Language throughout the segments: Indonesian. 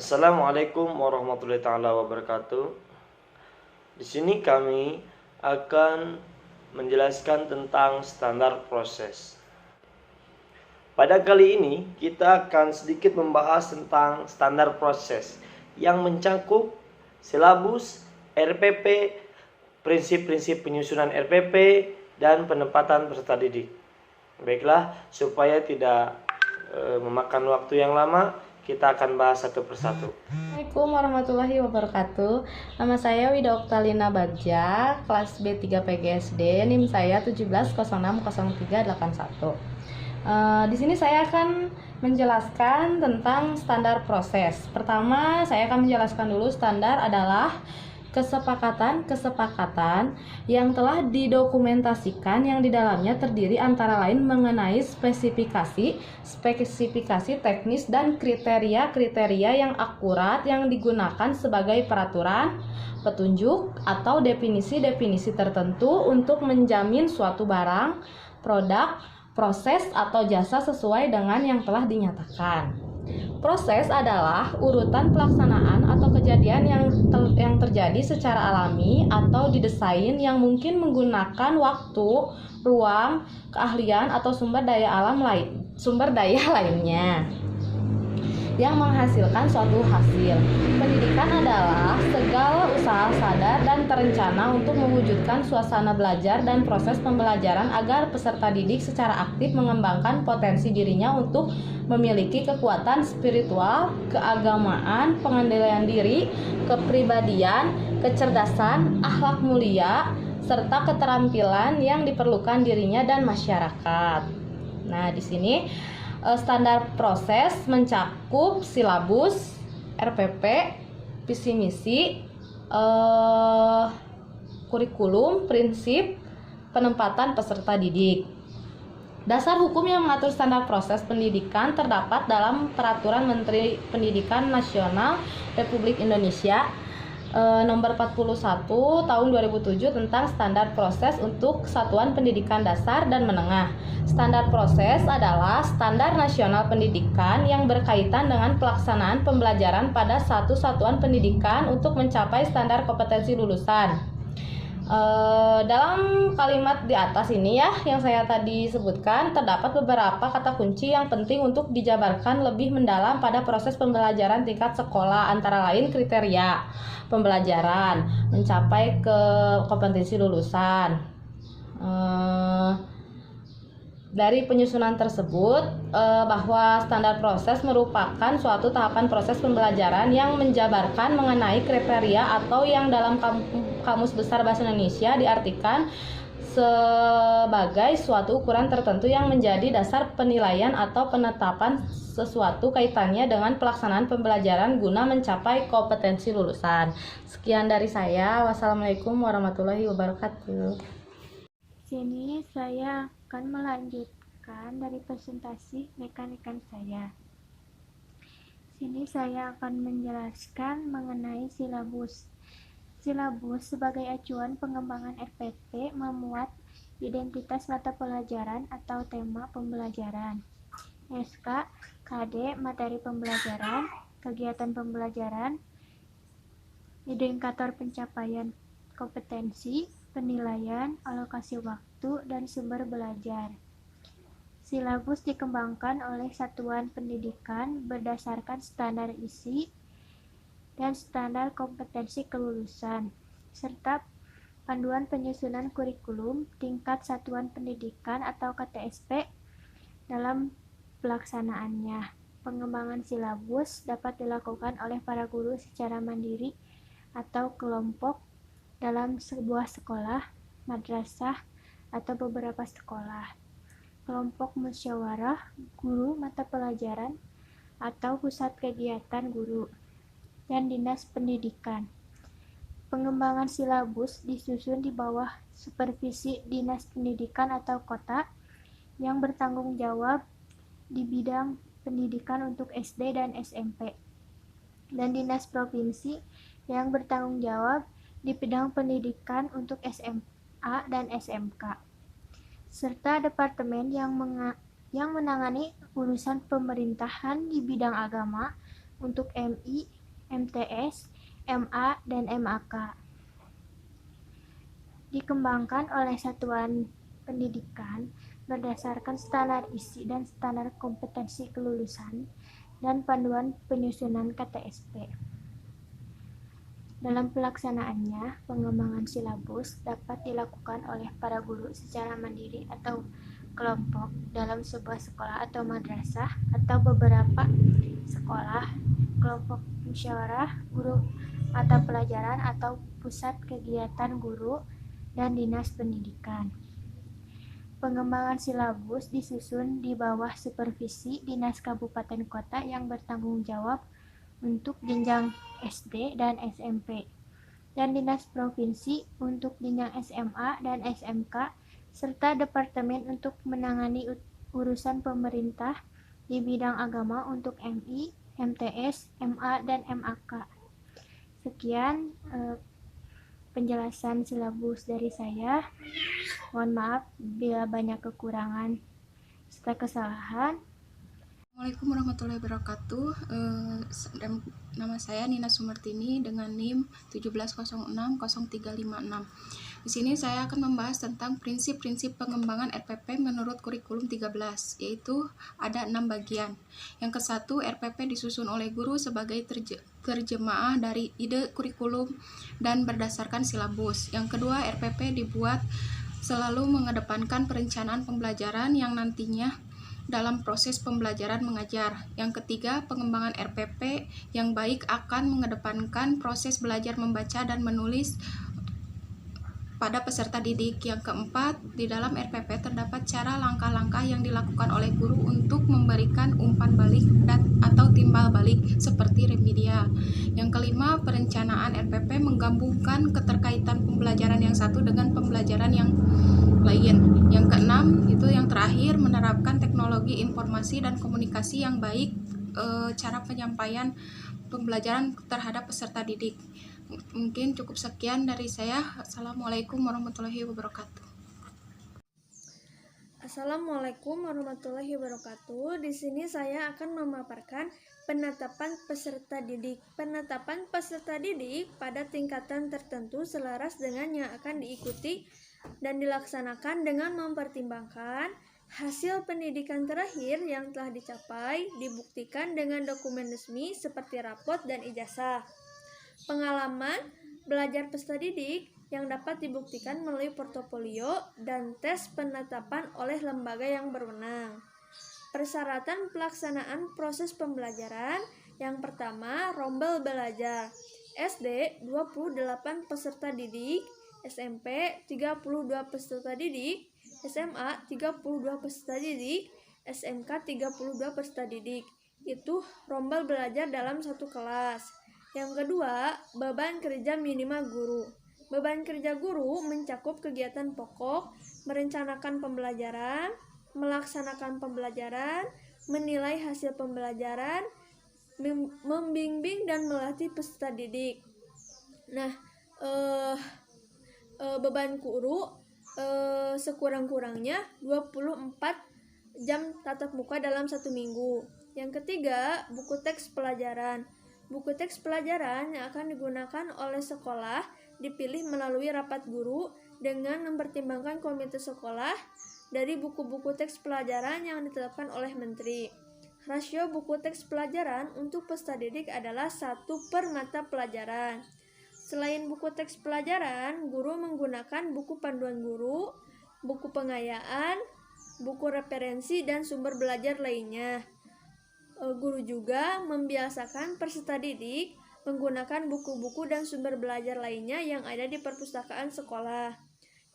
Assalamualaikum warahmatullahi taala wabarakatuh. Di sini kami akan menjelaskan tentang standar proses. Pada kali ini kita akan sedikit membahas tentang standar proses yang mencakup silabus, RPP, prinsip-prinsip penyusunan RPP, dan penempatan peserta didik. Baiklah, supaya tidak memakan waktu yang lama, kita akan bahas satu persatu. Assalamualaikum warahmatullahi wabarakatuh. Nama saya Wida Oktalina Bagja, kelas B3 PGSD, NIM saya 17060381. Di sini saya akan menjelaskan tentang standar proses. Pertama, saya akan menjelaskan dulu standar adalah kesepakatan yang telah didokumentasikan yang di dalamnya terdiri antara lain mengenai spesifikasi teknis dan kriteria yang akurat yang digunakan sebagai peraturan, petunjuk, atau definisi-definisi tertentu untuk menjamin suatu barang, produk, proses, atau jasa sesuai dengan yang telah dinyatakan. Proses adalah urutan pelaksanaan atau kejadian yang terjadi secara alami atau didesain yang mungkin menggunakan waktu, ruang, keahlian, atau sumber daya lainnya yang menghasilkan suatu hasil. Pendidikan adalah segala usaha sadar dan terencana untuk mewujudkan suasana belajar dan proses pembelajaran agar peserta didik secara aktif mengembangkan potensi dirinya untuk memiliki kekuatan spiritual, keagamaan, pengendalian diri, kepribadian, kecerdasan, akhlak mulia, serta keterampilan yang diperlukan dirinya dan masyarakat. Nah, di sini standar proses mencakup silabus, RPP, visi misi, kurikulum, prinsip, penempatan peserta didik. Dasar hukum yang mengatur standar proses pendidikan terdapat dalam Peraturan Menteri Pendidikan Nasional Republik Indonesia Nomor 41 Tahun 2007 tentang standar proses untuk satuan pendidikan dasar dan menengah. Standar proses adalah standar nasional pendidikan yang berkaitan dengan pelaksanaan pembelajaran pada satu satuan pendidikan untuk mencapai standar kompetensi lulusan. Dalam kalimat di atas ini ya yang saya tadi sebutkan terdapat beberapa kata kunci yang penting untuk dijabarkan lebih mendalam pada proses pembelajaran tingkat sekolah, antara lain kriteria pembelajaran mencapai ke kompetensi lulusan. Dari penyusunan tersebut bahwa standar proses merupakan suatu tahapan proses pembelajaran yang menjabarkan mengenai kriteria atau yang dalam Kamus Besar Bahasa Indonesia diartikan sebagai suatu ukuran tertentu yang menjadi dasar penilaian atau penetapan sesuatu kaitannya dengan pelaksanaan pembelajaran guna mencapai kompetensi lulusan. Sekian dari saya. Wassalamualaikum warahmatullahi wabarakatuh. Sini saya akan melanjutkan dari presentasi rekan-rekan saya. Sini saya akan menjelaskan mengenai silabus. Silabus sebagai acuan pengembangan RPP memuat identitas mata pelajaran atau tema pembelajaran, SK, KD, materi pembelajaran, kegiatan pembelajaran, indikator pencapaian kompetensi, penilaian, alokasi waktu, dan sumber belajar. Silabus dikembangkan oleh satuan pendidikan berdasarkan standar isi dan standar kompetensi kelulusan, serta panduan penyusunan kurikulum tingkat satuan pendidikan atau KTSP dalam pelaksanaannya. Pengembangan silabus dapat dilakukan oleh para guru secara mandiri atau kelompok dalam sebuah sekolah, madrasah, atau beberapa sekolah, kelompok musyawarah guru mata pelajaran, atau pusat kegiatan guru, dan dinas pendidikan. Pengembangan silabus disusun di bawah supervisi dinas pendidikan atau kota yang bertanggung jawab di bidang pendidikan untuk SD dan SMP, dan dinas provinsi yang bertanggung jawab di bidang pendidikan untuk SMA dan SMK, serta departemen yang menangani urusan pemerintahan di bidang agama, untuk MI, MTS, MA, dan MAK. Dikembangkan oleh satuan pendidikan berdasarkan standar isi dan standar kompetensi kelulusan dan panduan penyusunan KTSP. Dalam pelaksanaannya, pengembangan silabus dapat dilakukan oleh para guru secara mandiri atau kelompok dalam sebuah sekolah atau madrasah atau beberapa sekolah, kelompok musyawarah guru mata pelajaran atau pusat kegiatan guru dan dinas pendidikan. Pengembangan silabus disusun di bawah supervisi dinas kabupaten kota yang bertanggung jawab untuk jenjang SD dan SMP, dan dinas provinsi untuk jenjang SMA dan SMK, serta departemen untuk menangani urusan pemerintah di bidang agama untuk MI, MTS, MA, dan MAK. Sekian penjelasan silabus dari saya. Mohon maaf bila banyak kekurangan serta kesalahan. Assalamualaikum warahmatullahi wabarakatuh. Nama saya Nina Sumartini dengan NIM 170603556. Di sini saya akan membahas tentang prinsip-prinsip pengembangan RPP menurut kurikulum 13, yaitu ada 6 bagian. Yang ke-1, RPP disusun oleh guru sebagai terjemaah dari ide kurikulum dan berdasarkan silabus. Yang kedua, RPP dibuat selalu mengedepankan perencanaan pembelajaran yang nantinya dalam proses pembelajaran mengajar. Yang ketiga, pengembangan RPP yang baik akan mengedepankan proses belajar membaca dan menulis pada peserta didik. Yang keempat, di dalam RPP terdapat cara langkah-langkah yang dilakukan oleh guru untuk memberikan umpan balik atau timbal balik seperti remedial. Yang kelima, perencanaan RPP menggabungkan keterkaitan pembelajaran yang satu dengan pembelajaran yang lain. Yang keenam, itu yang terakhir, menerapkan teknologi informasi dan komunikasi yang baik, cara penyampaian pembelajaran terhadap peserta didik. Mungkin cukup sekian dari saya. Assalamualaikum warahmatullahi wabarakatuh. Assalamualaikum warahmatullahi wabarakatuh. Di sini saya akan memaparkan penetapan peserta didik. Penetapan peserta didik pada tingkatan tertentu selaras dengan yang akan diikuti dan dilaksanakan dengan mempertimbangkan hasil pendidikan terakhir yang telah dicapai, dibuktikan dengan dokumen resmi seperti rapot dan ijazah. Pengalaman belajar peserta didik yang dapat dibuktikan melalui portofolio dan tes penetapan oleh lembaga yang berwenang. Persyaratan pelaksanaan proses pembelajaran. Yang pertama, rombel belajar. SD 28 peserta didik, SMP 32 peserta didik, SMA 32 peserta didik, SMK 32 peserta didik. Itu rombel belajar dalam satu kelas. Yang kedua, beban kerja minimal guru. Beban kerja guru mencakup kegiatan pokok, merencanakan pembelajaran, melaksanakan pembelajaran, menilai hasil pembelajaran, membimbing dan melatih peserta didik. Nah, beban guru sekurang-kurangnya 24 jam tatap muka dalam 1 minggu. Yang ketiga, buku teks pelajaran. Buku teks pelajaran yang akan digunakan oleh sekolah dipilih melalui rapat guru dengan mempertimbangkan komite sekolah dari buku-buku teks pelajaran yang ditetapkan oleh menteri. Rasio buku teks pelajaran untuk peserta didik adalah 1 per mata pelajaran. Selain buku teks pelajaran, guru menggunakan buku panduan guru, buku pengayaan, buku referensi, dan sumber belajar lainnya. Guru juga membiasakan peserta didik menggunakan buku-buku dan sumber belajar lainnya yang ada di perpustakaan sekolah.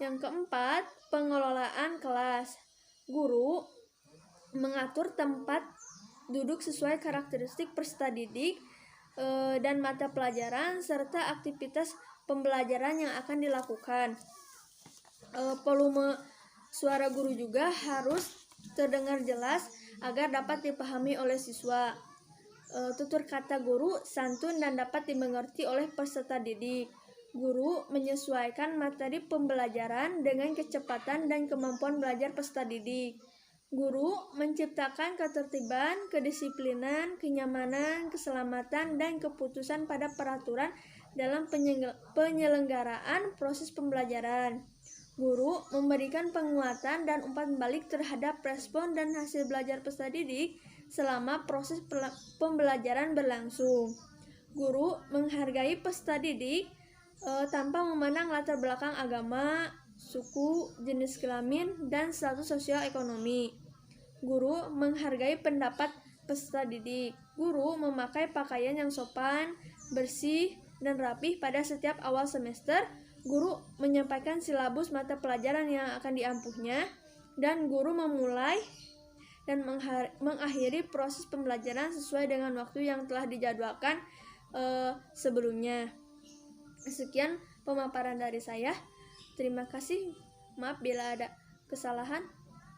Yang keempat, pengelolaan kelas. Guru mengatur tempat duduk sesuai karakteristik peserta didik dan mata pelajaran serta aktivitas pembelajaran yang akan dilakukan. Volume suara guru juga harus terdengar jelas agar dapat dipahami oleh siswa. Tutur kata guru santun dan dapat dimengerti oleh peserta didik. Guru menyesuaikan materi pembelajaran dengan kecepatan dan kemampuan belajar peserta didik. Guru menciptakan ketertiban, kedisiplinan, kenyamanan, keselamatan, dan keputusan pada peraturan dalam penyelenggaraan proses pembelajaran. Guru memberikan penguatan dan umpan balik terhadap respon dan hasil belajar peserta didik selama proses pembelajaran berlangsung. Guru menghargai peserta didik tanpa memandang latar belakang agama, suku, jenis kelamin, dan status sosial ekonomi. Guru menghargai pendapat peserta didik. Guru memakai pakaian yang sopan, bersih, dan rapih pada setiap awal semester. Guru menyampaikan silabus mata pelajaran yang akan diampuhnya, dan guru memulai dan mengakhiri proses pembelajaran sesuai dengan waktu yang telah dijadwalkan sebelumnya. Sekian pemaparan dari saya. Terima kasih. Maaf bila ada kesalahan.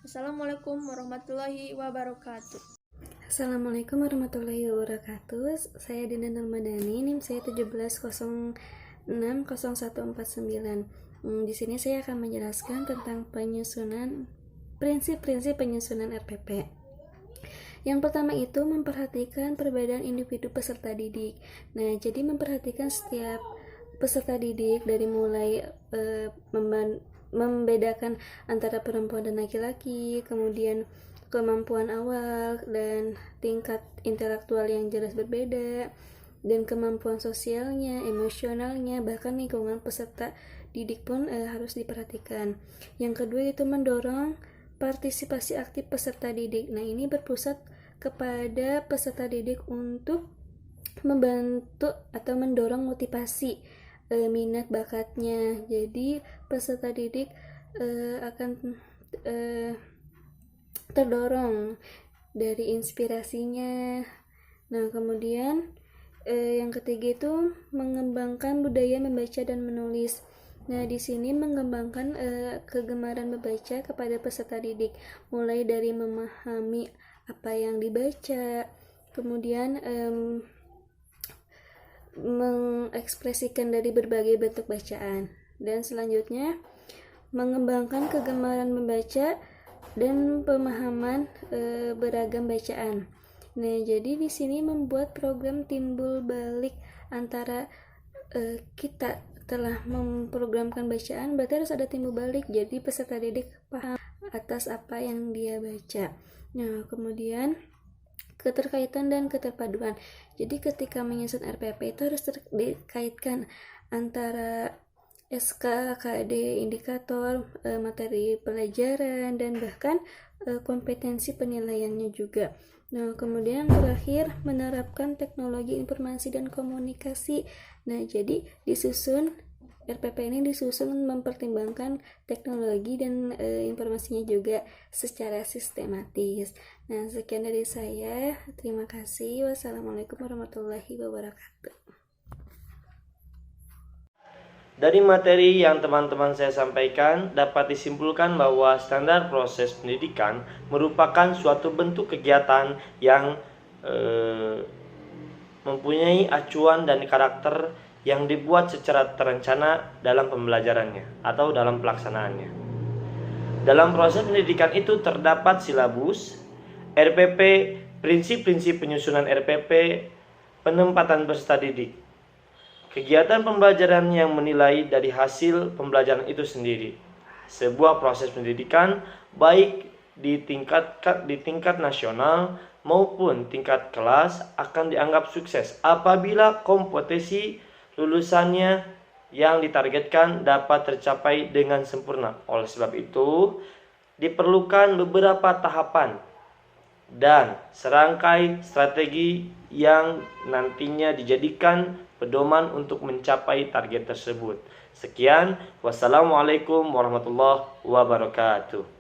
Assalamualaikum warahmatullahi wabarakatuh. Assalamualaikum warahmatullahi wabarakatuh. Saya Dina Nurmadani, NIM saya 17060149. Di sini saya akan menjelaskan tentang prinsip-prinsip penyusunan RPP. Yang pertama itu memperhatikan perbedaan individu peserta didik. Nah, jadi memperhatikan setiap peserta didik dari mulai membedakan antara perempuan dan laki-laki, kemudian kemampuan awal dan tingkat intelektual yang jelas berbeda, dan kemampuan sosialnya, emosionalnya, bahkan lingkungan peserta didik pun harus diperhatikan. Yang kedua itu mendorong partisipasi aktif peserta didik. Nah, ini berpusat kepada peserta didik untuk membantu atau mendorong motivasi minat bakatnya. Jadi peserta didik akan terdorong dari inspirasinya. Nah, kemudian yang ketiga itu mengembangkan budaya membaca dan menulis. Nah, di sini mengembangkan kegemaran membaca kepada peserta didik, mulai dari memahami apa yang dibaca, kemudian mengekspresikan dari berbagai bentuk bacaan, dan selanjutnya mengembangkan kegemaran membaca dan pemahaman beragam bacaan. Nah, jadi di sini membuat program timbul balik antara kita telah memprogramkan bacaan, berarti harus ada timbul balik. Jadi peserta didik paham atas apa yang dia baca. Nah, kemudian keterkaitan dan keterpaduan. Jadi ketika menyusun RPP itu harus dikaitkan antara SK, KD, indikator, materi pelajaran, dan bahkan kompetensi penilaiannya juga. Nah, kemudian terakhir menerapkan teknologi informasi dan komunikasi. Nah, jadi RPP ini disusun mempertimbangkan teknologi dan informasinya juga secara sistematis. Nah, sekian dari saya. Terima kasih. Wassalamualaikum warahmatullahi wabarakatuh. Dari materi yang teman-teman saya sampaikan, dapat disimpulkan bahwa standar proses pendidikan merupakan suatu bentuk kegiatan yang mempunyai acuan dan karakter yang dibuat secara terencana dalam pembelajarannya atau dalam pelaksanaannya. Dalam proses pendidikan itu terdapat silabus, RPP, prinsip-prinsip penyusunan RPP, penempatan peserta didik, kegiatan pembelajaran yang menilai dari hasil pembelajaran itu sendiri. Sebuah proses pendidikan baik di tingkat nasional maupun tingkat kelas akan dianggap sukses apabila kompetensi lulusannya yang ditargetkan dapat tercapai dengan sempurna. Oleh sebab itu, diperlukan beberapa tahapan dan serangkai strategi yang nantinya dijadikan pedoman untuk mencapai target tersebut. Sekian, wassalamualaikum warahmatullahi wabarakatuh.